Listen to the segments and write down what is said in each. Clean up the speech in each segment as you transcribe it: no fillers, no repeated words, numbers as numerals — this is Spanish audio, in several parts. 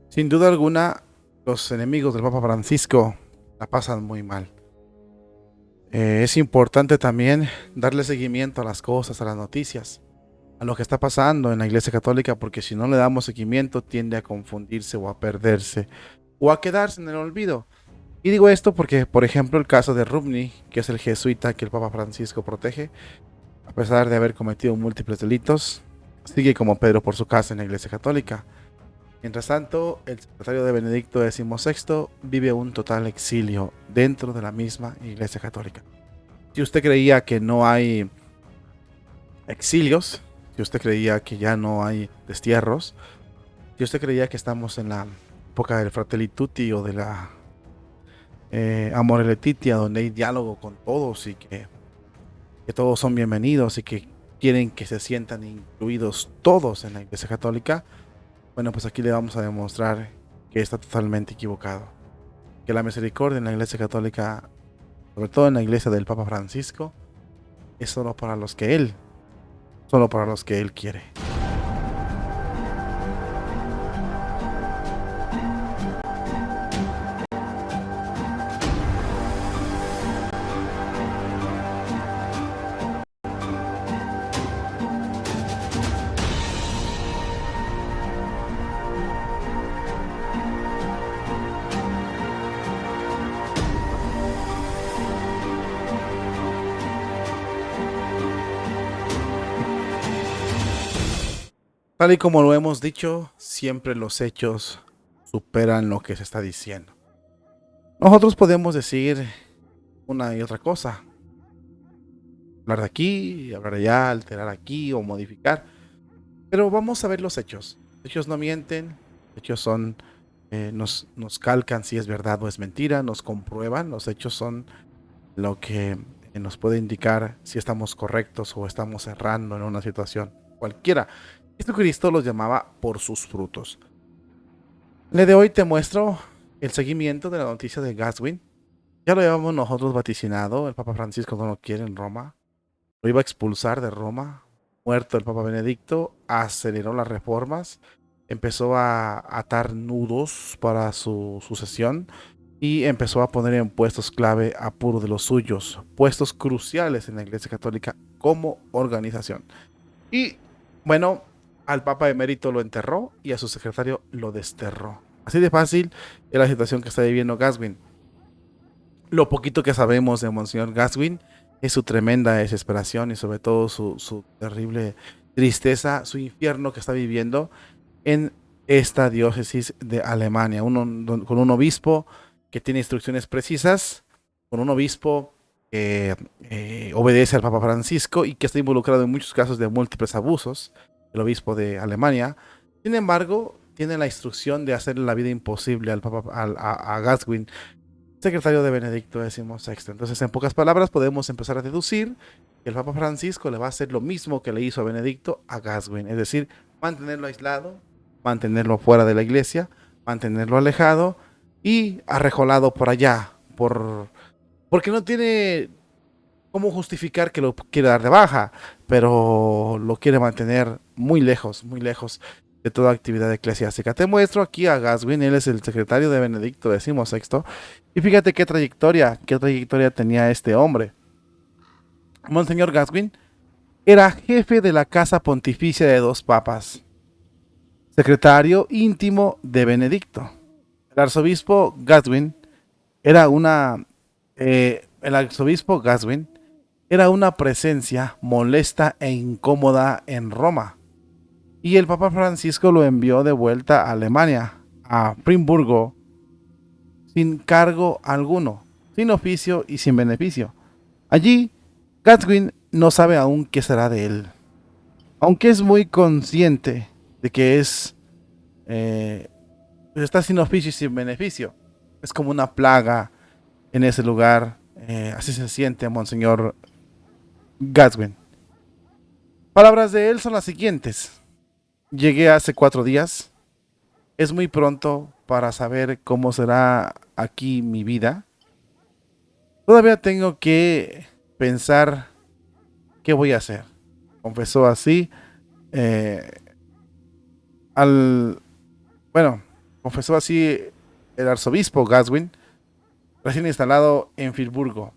Sin duda alguna, los enemigos del Papa Francisco la pasan muy mal. Es importante también darle seguimiento a las cosas, a las noticias, a lo que está pasando en la Iglesia Católica, porque si no le damos seguimiento tiende a confundirse o a perderse o a quedarse en el olvido. Y digo esto porque, por ejemplo, el caso de Rubni, que es el jesuita que el Papa Francisco protege, a pesar de haber cometido múltiples delitos, sigue como Pedro por su casa en la Iglesia Católica. Mientras tanto, el secretario de Benedicto XVI vive un total exilio dentro de la misma Iglesia Católica. Si usted creía que no hay exilios, si usted creía que ya no hay destierros, si usted creía que estamos en la época del Fratelli Tutti o de la Amore Laetitia, donde hay diálogo con todos y que todos son bienvenidos y que quieren que se sientan incluidos todos en la Iglesia Católica, bueno, pues aquí le vamos a demostrar que está totalmente equivocado. Que la misericordia en la Iglesia Católica, sobre todo en la Iglesia del Papa Francisco, es solo para los que Él quiere. Tal y como lo hemos dicho, siempre los hechos superan lo que se está diciendo. Nosotros podemos decir una y otra cosa, hablar de aquí, hablar de allá, alterar aquí o modificar, pero vamos a ver los hechos. Los hechos no mienten, los hechos son, nos calcan si es verdad o es mentira, nos comprueban, los hechos son lo que nos puede indicar si estamos correctos o estamos errando en una situación cualquiera. Jesucristo los llamaba por sus frutos. Le de hoy te muestro el seguimiento de la noticia de Gaswin. Ya lo habíamos nosotros vaticinado, el Papa Francisco no lo quiere en Roma, lo iba a expulsar de Roma. Muerto el Papa Benedicto, aceleró las reformas, empezó a atar nudos para su sucesión y empezó a poner en puestos clave a puro de los suyos, puestos cruciales en la Iglesia Católica como organización. Y bueno, al Papa Emérito lo enterró y a su secretario lo desterró. Así de fácil es la situación que está viviendo Gaswin. Lo poquito que sabemos de Monseñor Gaswin es su tremenda desesperación y sobre todo su terrible tristeza, su infierno que está viviendo en esta diócesis de Alemania, con un obispo que tiene instrucciones precisas, con un obispo que obedece al Papa Francisco y que está involucrado en muchos casos de múltiples abusos, el obispo de Alemania. Sin embargo, tiene la instrucción de hacerle la vida imposible al Papa, a Gaswin, secretario de Benedicto XVI. Entonces, en pocas palabras, podemos empezar a deducir que el Papa Francisco le va a hacer lo mismo que le hizo a Benedicto a Gaswin, es decir, mantenerlo aislado, mantenerlo fuera de la iglesia, mantenerlo alejado y arrejolado por allá, porque no tiene cómo justificar que lo quiere dar de baja, pero lo quiere mantener muy lejos de toda actividad eclesiástica. Te muestro aquí a Gaswin, él es el secretario de Benedicto XVI, y fíjate qué trayectoria tenía este hombre. Monseñor Gaswin era jefe de la Casa Pontificia de dos papas, secretario íntimo de Benedicto. El arzobispo Gaswin era una... el arzobispo Gaswin era una presencia molesta e incómoda en Roma. Y el Papa Francisco lo envió de vuelta a Alemania, a Primburgo, sin cargo alguno, sin oficio y sin beneficio. Allí, Gatwin no sabe aún qué será de él, aunque es muy consciente de que eh, está sin oficio y sin beneficio. Es como una plaga en ese lugar, así se siente Monseñor Gatwin. Palabras de él son las siguientes. Llegué hace 4 días. Es muy pronto para saber cómo será aquí mi vida. Todavía tengo que pensar qué voy a hacer. Confesó así. eh, al, bueno, confesó así el arzobispo Gaswin, recién instalado en Friburgo.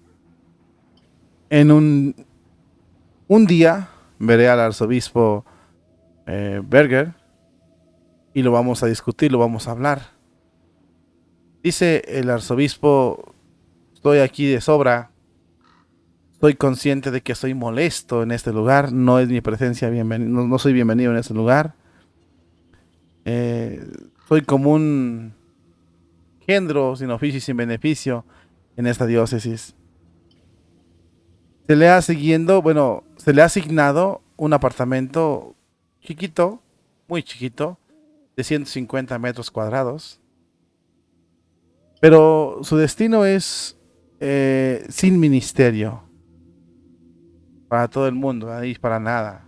En un día veré al arzobispo Berger y lo vamos a discutir, lo vamos a hablar. Dice el arzobispo, estoy aquí de sobra, estoy consciente de que soy molesto en este lugar, no es mi presencia bienvenido, no soy bienvenido en este lugar. Soy como un engendro sin oficio y sin beneficio en esta diócesis. Se le ha asignado un apartamento chiquito, muy chiquito, de 150 metros cuadrados. Pero su destino es sin ministerio. Para todo el mundo, ahí para nada.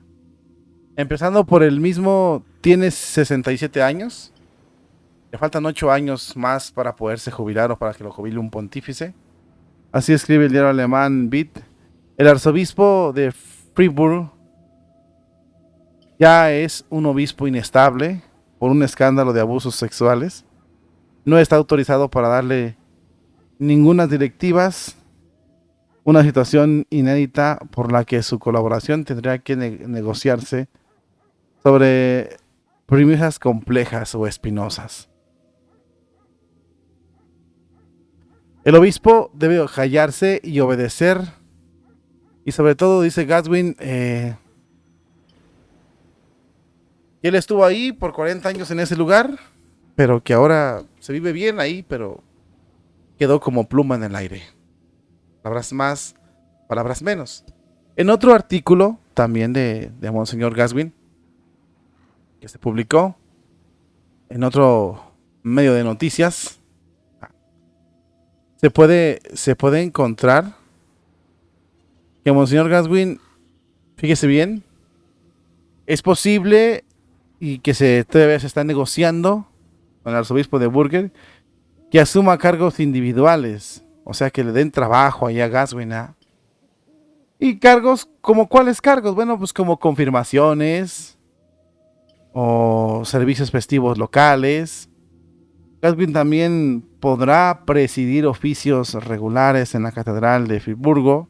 Empezando por el mismo, tiene 67 años. Le faltan 8 años más para poderse jubilar o para que lo jubile un pontífice. Así escribe el diario alemán Bild. El arzobispo de Fribourg ya es un obispo inestable por un escándalo de abusos sexuales. No está autorizado para darle ninguna directivas, una situación inédita por la que su colaboración tendría que negociarse sobre premisas complejas o espinosas. El obispo debe callarse y obedecer, y sobre todo dice Gaswin, que él estuvo ahí por 40 años en ese lugar, pero que ahora se vive bien ahí, pero quedó como pluma en el aire. Palabras más, palabras menos. En otro artículo, también de Monseñor Gaswin, que se publicó en otro medio de noticias, se puede encontrar que Monseñor Gaswin, fíjese bien, es posible y que todavía se está negociando con el arzobispo de Burger que asuma cargos individuales, o sea, que le den trabajo allá a Gaswin. Y cargos, ¿como cuáles cargos? Bueno, pues como confirmaciones o servicios festivos locales. Gaswin también podrá presidir oficios regulares en la Catedral de Friburgo,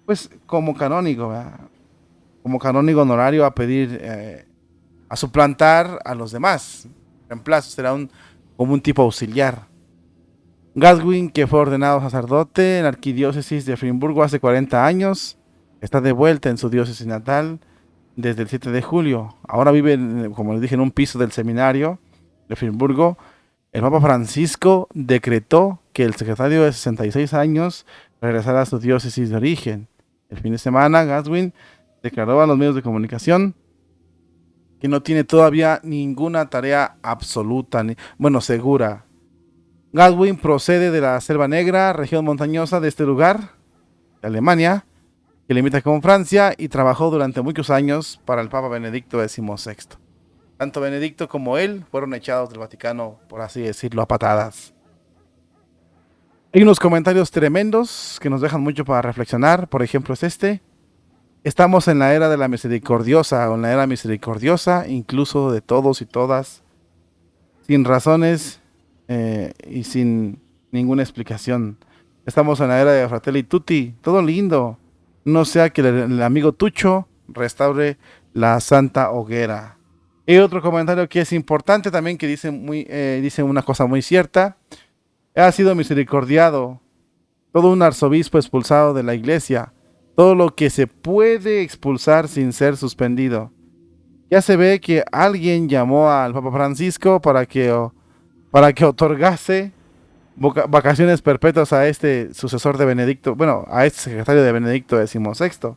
pues como canónigo, ¿verdad? Como canónigo honorario a pedir, a suplantar a los demás. Reemplazo, será como un tipo auxiliar. Gaswin, que fue ordenado sacerdote en la arquidiócesis de Friburgo hace 40 años, está de vuelta en su diócesis natal desde el 7 de julio. Ahora vive, como les dije, en un piso del seminario de Friburgo. El Papa Francisco decretó que el secretario de 66 años regresara a su diócesis de origen. El fin de semana, Gaswin declaró a los medios de comunicación que no tiene todavía ninguna tarea absoluta, segura. Gaswin procede de la Selva Negra, región montañosa de este lugar, de Alemania, que limita con Francia, y trabajó durante muchos años para el Papa Benedicto XVI. Tanto Benedicto como él fueron echados del Vaticano, por así decirlo, a patadas. Hay unos comentarios tremendos que nos dejan mucho para reflexionar. Por ejemplo, es este. Estamos en la era de la misericordiosa, o en la era misericordiosa, incluso de todos y todas, sin razones y sin ninguna explicación. Estamos en la era de Fratelli Tutti, todo lindo. No sea que el amigo Tucho restaure la santa hoguera. Y otro comentario que es importante también, que dice una cosa muy cierta. Ha sido misericordiado todo un arzobispo expulsado de la iglesia, todo lo que se puede expulsar sin ser suspendido. Ya se ve que alguien llamó al Papa Francisco para que otorgase vacaciones perpetuas a este sucesor de Benedicto, a este secretario de Benedicto XVI.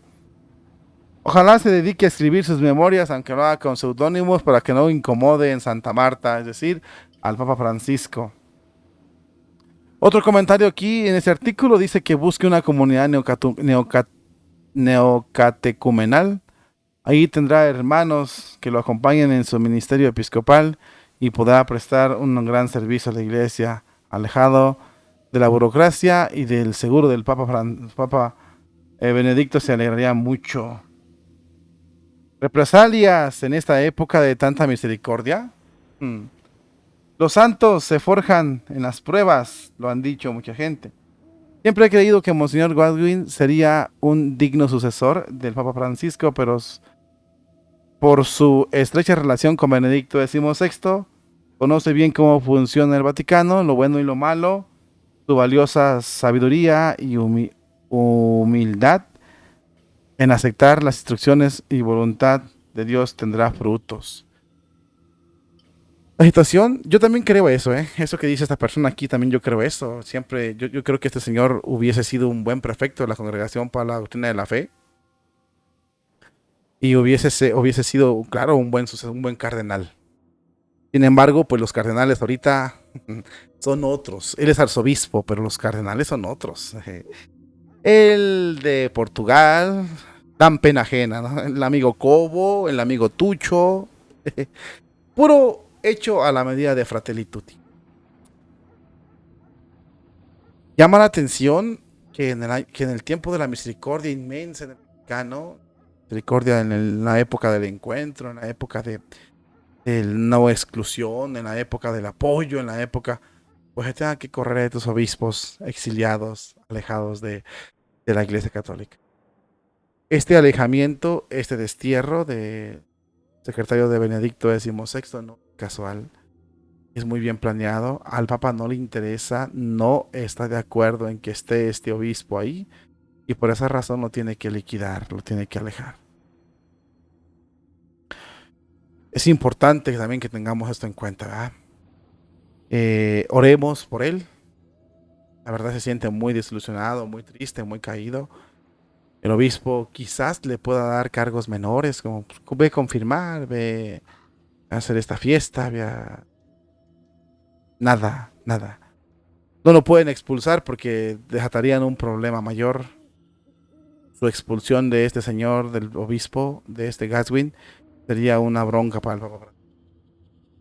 Ojalá se dedique a escribir sus memorias, aunque lo haga con seudónimos, para que no incomode en Santa Marta, es decir, al Papa Francisco. Otro comentario aquí en este artículo dice que busque una comunidad neocatecumenal. Ahí tendrá hermanos que lo acompañen en su ministerio episcopal y podrá prestar un gran servicio a la iglesia, alejado de la burocracia y del seguro del Papa Benedicto. Se alegraría mucho. Represalias en esta época de tanta misericordia. Los santos se forjan en las pruebas, lo han dicho mucha gente. Siempre he creído que Monseñor Godwin sería un digno sucesor del Papa Francisco, pero por su estrecha relación con Benedicto XVI, conoce bien cómo funciona el Vaticano, lo bueno y lo malo, su valiosa sabiduría y humildad en aceptar las instrucciones y voluntad de Dios tendrá frutos. La situación, yo también creo eso, ¿eh? Eso que dice esta persona aquí, también yo creo eso. Siempre, yo creo que este señor hubiese sido un buen prefecto de la Congregación para la Doctrina de la Fe y hubiese sido, claro, un buen cardenal. Sin embargo, pues los cardenales ahorita son otros. Él es arzobispo, pero los cardenales son otros. El de Portugal, dan pena ajena, ¿no? El amigo Cobo, el amigo Tucho, puro hecho a la medida de Fratelli Tutti. Llama la atención que en el tiempo de la misericordia inmensa en el Vaticano, misericordia en la época del encuentro, en la época de no exclusión, en la época del apoyo, en la época, pues se tengan que correr a estos obispos exiliados, alejados de la Iglesia Católica. Este alejamiento, este destierro de secretario de Benedicto XVI, no es casual, es muy bien planeado. Al Papa no le interesa, no está de acuerdo en que esté este obispo ahí y por esa razón lo tiene que liquidar, lo tiene que alejar. Es importante también que tengamos esto en cuenta, ¿verdad? Oremos por él. La verdad se siente muy desilusionado, muy triste, muy caído. El obispo quizás le pueda dar cargos menores, como pues, ve a confirmar, ve a hacer esta fiesta, nada, nada. No lo pueden expulsar porque desatarían un problema mayor. Su expulsión de este señor, del obispo, de este Godwin, sería una bronca para el Papa.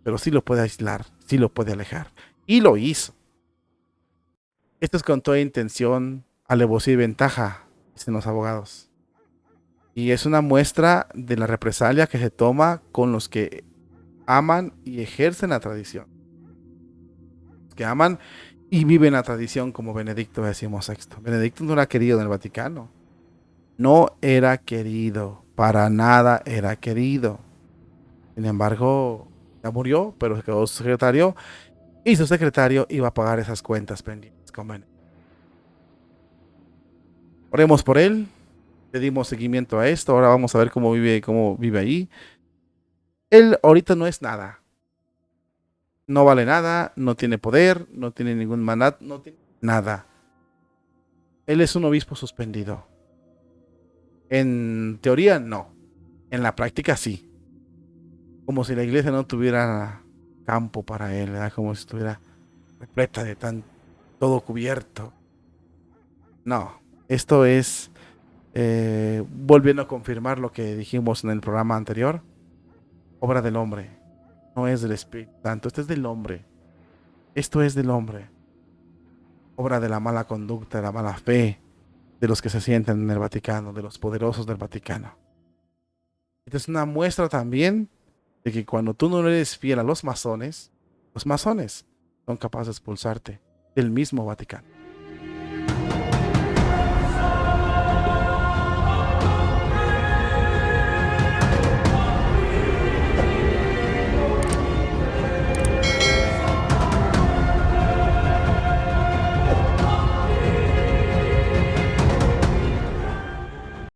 Pero sí lo puede aislar, sí lo puede alejar. Y lo hizo. Esto es con toda intención, alevosía y ventaja, dicen los abogados. Y es una muestra de la represalia que se toma con los que aman y ejercen la tradición. Los que aman y viven la tradición como Benedicto XVI. Benedicto no era querido en el Vaticano. No era querido. Para nada era querido. Sin embargo, ya murió, pero se quedó su secretario. Y su secretario iba a pagar esas cuentas pendientes con Benedicto. Oremos por él. Le dimos seguimiento a esto. Ahora vamos a ver cómo vive ahí. Él ahorita no es nada. No vale nada, no tiene poder, no tiene ningún mandato, no tiene nada. Él es un obispo suspendido. En teoría, no. En la práctica, sí. Como si la iglesia no tuviera campo para él, ¿verdad? Como si estuviera repleta de todo cubierto. No. Esto es, volviendo a confirmar lo que dijimos en el programa anterior, obra del hombre. No es del Espíritu Santo, esto es del hombre. Esto es del hombre. Obra de la mala conducta, de la mala fe, de los que se sienten en el Vaticano, de los poderosos del Vaticano. Esta es una muestra también de que cuando tú no eres fiel a los masones son capaces de expulsarte del mismo Vaticano.